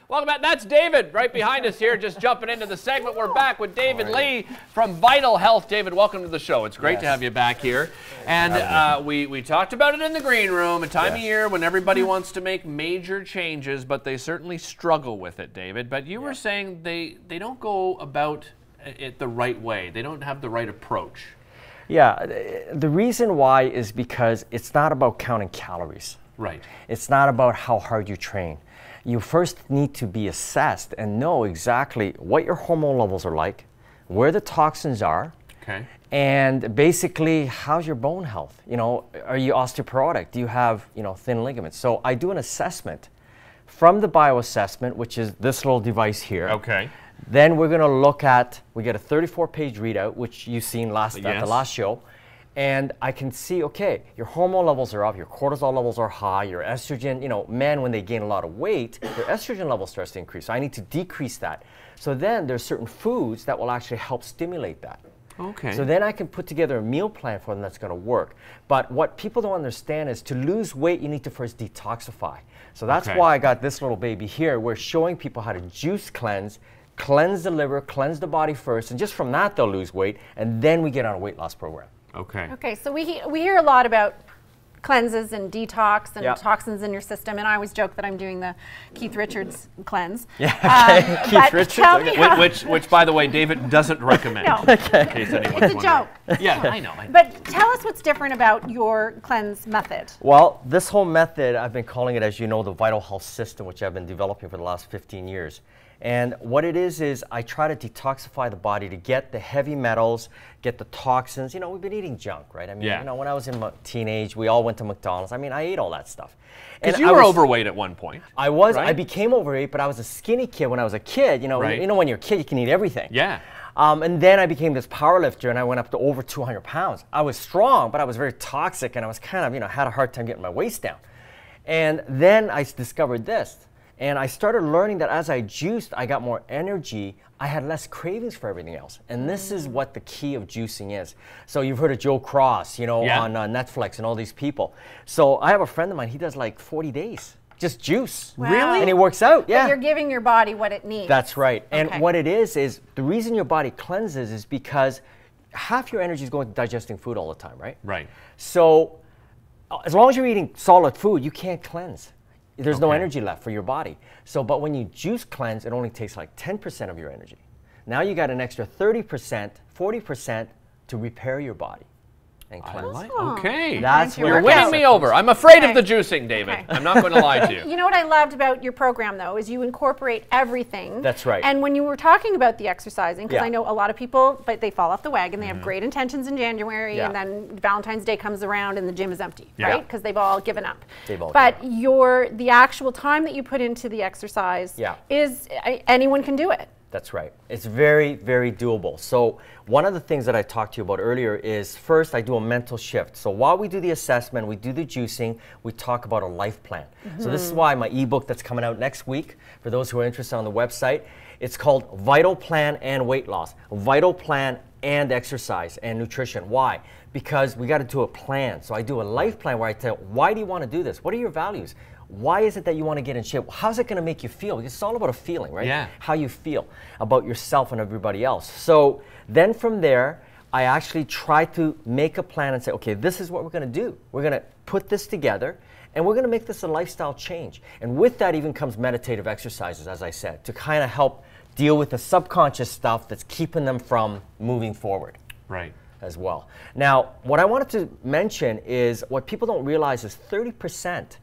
Welcome back. That's David right behind us here, just jumping into the segment. We're back with David Lee from Vital Health. David, welcome to the show. It's great to have you back here. And we talked about it in the green room, a time of year when everybody wants to make major changes, but they certainly struggle with it, David. But you were saying they don't go about it the right way. They don't have the right approach. Yeah, the reason why is because it's not about counting calories. Right. It's not about how hard you train. You first need to be assessed and know exactly what your hormone levels are like, where the toxins are, and basically how's your bone health. You know, are you osteoporotic? Do you have, you know, thin ligaments? So I do an assessment from the bioassessment, which is this little device here. Okay. Then we're going to look at, we get a 34-page readout, which you've seen at the last show. And I can see, okay, your hormone levels are up, your cortisol levels are high, your estrogen, you know, men, when they gain a lot of weight, their estrogen level starts to increase. So I need to decrease that. So then there's certain foods that will actually help stimulate that. Okay. So then I can put together a meal plan for them that's going to work. But what people don't understand is to lose weight, you need to first detoxify. So that's why I got this little baby here. We're showing people how to juice cleanse the liver, cleanse the body first, and just from that they'll lose weight, and then we get on a weight loss program. Okay. Okay, so we hear a lot about cleanses and detox and toxins in your system, and I always joke that I'm doing the Keith Richards cleanse. Yeah, Keith Richards. Which, by the way, David doesn't recommend. No. In case anyone's It's a joke. Yeah, I know. But tell us what's different about your cleanse method. Well, this whole method, I've been calling it, as you know, the Vital Health System, which I've been developing for the last 15 years. And what it is I try to detoxify the body to get the heavy metals, get the toxins. You know, we've been eating junk, right? I mean, you know, when I was in my teenage, we all went to McDonald's. I mean, I ate all that stuff. Because you were overweight at one point. I was. Right? I became overweight, but I was a skinny kid when I was a kid. You know, you know when you're a kid, you can eat everything. Yeah. And then I became this power lifter, and I went up to over 200 pounds. I was strong, but I was very toxic, and I was kind of, you know, had a hard time getting my waist down. And then I discovered this. And I started learning that as I juiced, I got more energy. I had less cravings for everything else. And this is what the key of juicing is. So you've heard of Joe Cross, you know, on Netflix and all these people. So I have a friend of mine, he does like 40 days, just juice. Wow. Really? And he works out, But you're giving your body what it needs. That's right. And what it is the reason your body cleanses is because half your energy is going to digesting food all the time, right? Right. So as long as you're eating solid food, you can't cleanse. There's no energy left for your body. So, but when you juice cleanse, it only takes like 10% of your energy. Now you got an extra 30%, 40% to repair your body and cleanse. Okay. That's You're winning me over. I'm afraid of the juicing, David. I'm not going to lie to you. You know what I loved about your program, though, is you incorporate everything. That's right. And when you were talking about the exercising, because I know a lot of people, but they fall off the wagon. They have great intentions in January, and then Valentine's Day comes around and the gym is empty, right? Because they've all given up. But the actual time that you put into the exercise is anyone can do it. That's right. It's very, very doable. So one of the things that I talked to you about earlier is first I do a mental shift. So while we do the assessment, we do the juicing, we talk about a life plan. So this is why my ebook that's coming out next week, for those who are interested on the website, it's called Vital Plan and Weight Loss. Vital Plan and Exercise and Nutrition. Why? Because we got to do a plan. So I do a life plan where I tell, why do you want to do this? What are your values? Why is it that you want to get in shape? How's it going to make you feel? It's all about a feeling, right? Yeah. How you feel about yourself and everybody else. So then from there, I actually try to make a plan and say, okay, this is what we're going to do. We're going to put this together, and we're going to make this a lifestyle change. And with that even comes meditative exercises, as I said, to kind of help deal with the subconscious stuff that's keeping them from moving forward. Right. As well. Now, what I wanted to mention is what people don't realize is 30%.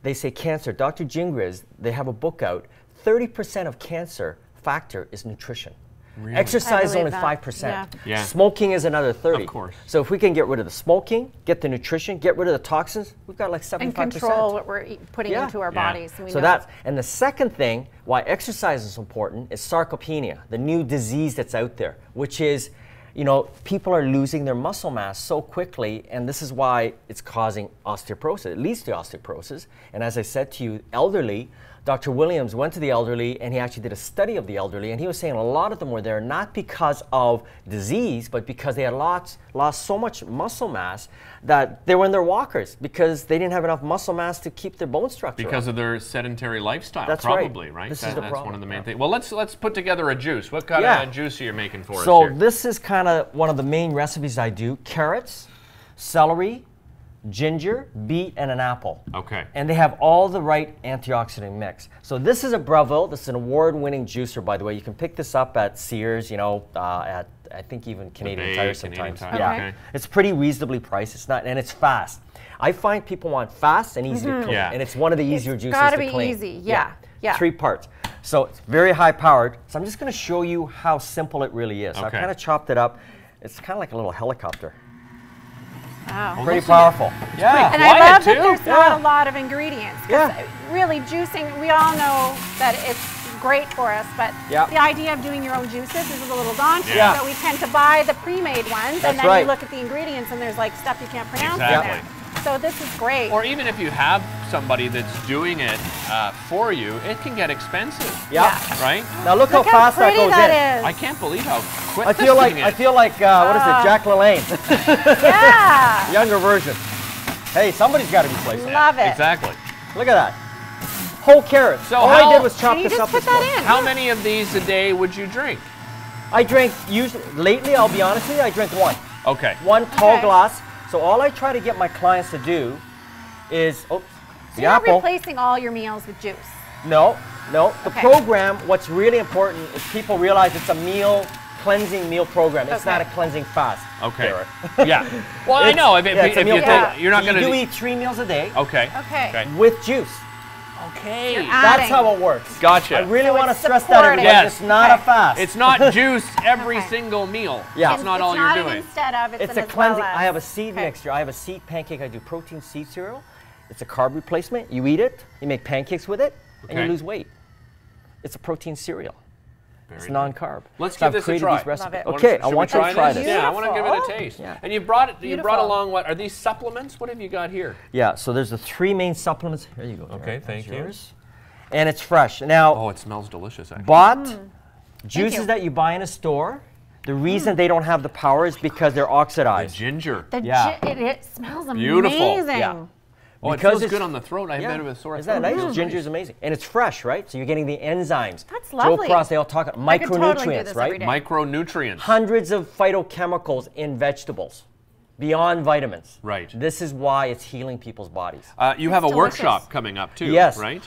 They say cancer. Dr. Gingras, they have a book out. 30% of cancer factor is nutrition. Really? Exercise is only 5%. Yeah. Smoking is another 30%. Of course. So if we can get rid of the smoking, get the nutrition, get rid of the toxins, we've got like 75%. And control what we're putting into our bodies. So that's, and the second thing, why exercise is important, is sarcopenia, the new disease that's out there, which is, you know, people are losing their muscle mass so quickly, and this is why it's causing osteoporosis. It leads to osteoporosis. And as I said to you, elderly, Dr. Williams went to the elderly and he actually did a study of the elderly, and he was saying a lot of them were there not because of disease, but because they had lost so much muscle mass that they were in their walkers because they didn't have enough muscle mass to keep their bone structure because up. of their sedentary lifestyle. That's probably, right? That's one of the main things. Well, let's put together a juice. What kind of juice are you making for us So here? this is kind of one of the main recipes I do. Carrots, celery, ginger, beet, and an apple. Okay. And they have all the right antioxidant mix. So this is a Breville. This is an award-winning juicer, by the way. You can pick this up at Sears, you know, at I think even Canadian Tire sometimes. Yeah. Okay. It's pretty reasonably priced. It's not, and it's fast. I find people want fast and easy to clean, and it's one of the easier juices to clean. It's gotta be easy. Yeah. 3 parts. So it's very high powered. So I'm just going to show you how simple it really is. So I kind of chopped it up. It's kind of like a little helicopter. Wow. Pretty powerful. Yeah. And I love that there's not a lot of ingredients. Really, juicing, we all know that it's great for us, but the idea of doing your own juices is a little daunting. So we tend to buy the pre-made ones, and then you look at the ingredients and there's like stuff you can't pronounce in there. So this is great. Or even if you have somebody that's doing it for you, it can get expensive. Right? Now look how fast that goes in. I can't believe how quick I feel like what is it, Jack LaLanne? Younger version. Hey, somebody's got to be placed. Love it. Exactly. Lock at that. Whole carrot. So all I did was chop this up. Put that in. How many of these a day would you drink? I drink usually. Lately, I'll be honest with you, I drink one. Okay. One tall glass. So all I try to get my clients to do is, so you're not replacing all your meals with juice. No. The program, what's really important is people realize it's a cleansing meal program. It's not a cleansing fast. Okay. Well, I know. If you're not going to do eat 3 meals a day. Okay. With juice. Okay. That's how it works. Gotcha. I really want to stress that everybody. It's not a fast. It's not juice every single meal. It's not all you're doing. Instead of, it's a cleansing. I have a seed mixture. I have a seed pancake. I do protein seed cereal. It's a carb replacement. You eat it, you make pancakes with it, and you lose weight. It's a protein cereal. It's non-carb. Let's give this a try. Okay, I want you to try this. Yeah, I want to give it a taste. And you brought along what? Are these supplements? What have you got here? Yeah, so there's the 3 main supplements. Here you go. Okay, thank you. And it's fresh. Now, oh, it smells delicious, actually. Bought juices that you buy in a store, the reason they don't have the power is because they're oxidized. The ginger. It smells amazing. Beautiful. Yeah. Oh, it feels good on the throat. I have a bit of a sore throat. Isn't that nice? Ginger is amazing. And it's fresh, right? So you're getting the enzymes. That's lovely. Joe Cross, they all talk about micronutrients, right? Micronutrients. Hundreds of phytochemicals in vegetables. Beyond vitamins. Right. This is why it's healing people's bodies. You have a workshop coming up too, right?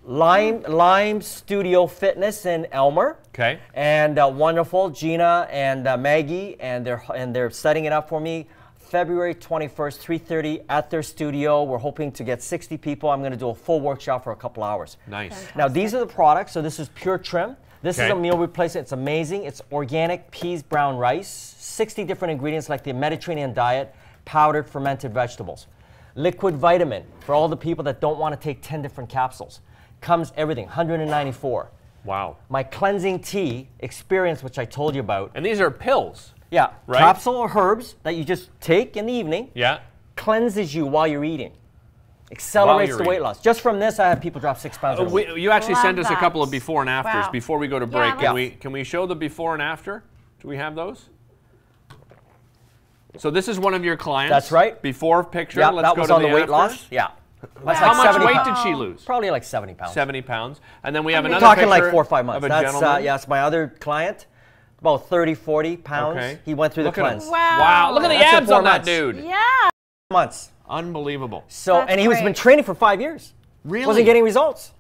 Lime Studio Fitness in Elmer. Okay. And wonderful Gina and Maggie, and they're setting it up for me. February 21st, 3:30 at their studio. We're hoping to get 60 people. I'm going to do a full workshop for a couple hours. Nice. Fantastic. Now these are the products. So this is Pure Trim. This is a meal replacement. It's amazing. It's organic peas, brown rice, 60 different ingredients like the Mediterranean diet, powdered fermented vegetables. Liquid vitamin for all the people that don't want to take 10 different capsules. Comes everything, 194. Wow. My cleansing tea experience, which I told you about. And these are pills. Yeah, right? Capsule or herbs that you just take in the evening. Yeah. Cleanses you while you're eating. Accelerates the weight loss. Just from this, I have people drop 6 pounds. You actually sent us a couple of before and afters before we go to break. Yeah, Can we show the before and after? Do we have those? So this is one of your clients. That's right. Before picture. Yeah, Let's that go was to on the weight after. loss. Yeah. Wow. How much weight did she lose? Probably like 70 pounds. 70 pounds. And then we have another talking picture like 4 or 5 months. of a That's gentleman. it's my other client. About 30, 40 pounds. Okay. He went through the cleanse. Wow. Look at the abs on that dude. Yeah. Months. Unbelievable. So, and he was been training for 5 years. Really? Wasn't getting results.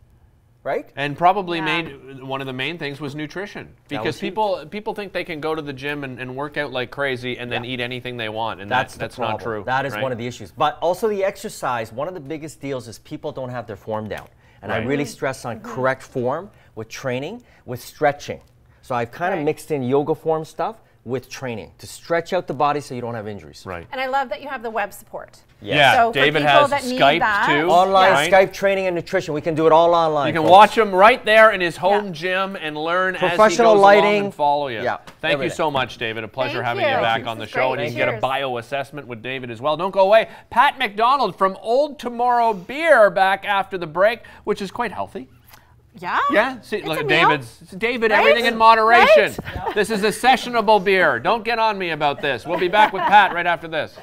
Right? And probably made one of the main things was nutrition, because people think they can go to the gym and work out like crazy and then eat anything they want, and that's not true. That is one of the issues. But also the exercise, one of the biggest deals is people don't have their form down. And I really stress on correct form with training, with stretching. So I've kind of mixed in yoga form stuff with training to stretch out the body so you don't have injuries. Right. And I love that you have the web support. Yeah, so David has Skype too. Online Skype training and nutrition. We can do it all online. You can watch him right there in his home gym and learn as he goes along and follow you. Yeah, Thank you so much, David. A pleasure having you back on the show. And you can get a bio assessment with David as well. Don't go away. Pat McDonald from Old Tomorrow Beer back after the break, which is quite healthy. Yeah. Yeah. See, look, David, right? Everything in moderation. Right? This is a sessionable beer. Don't get on me about this. We'll be back with Pat right after this.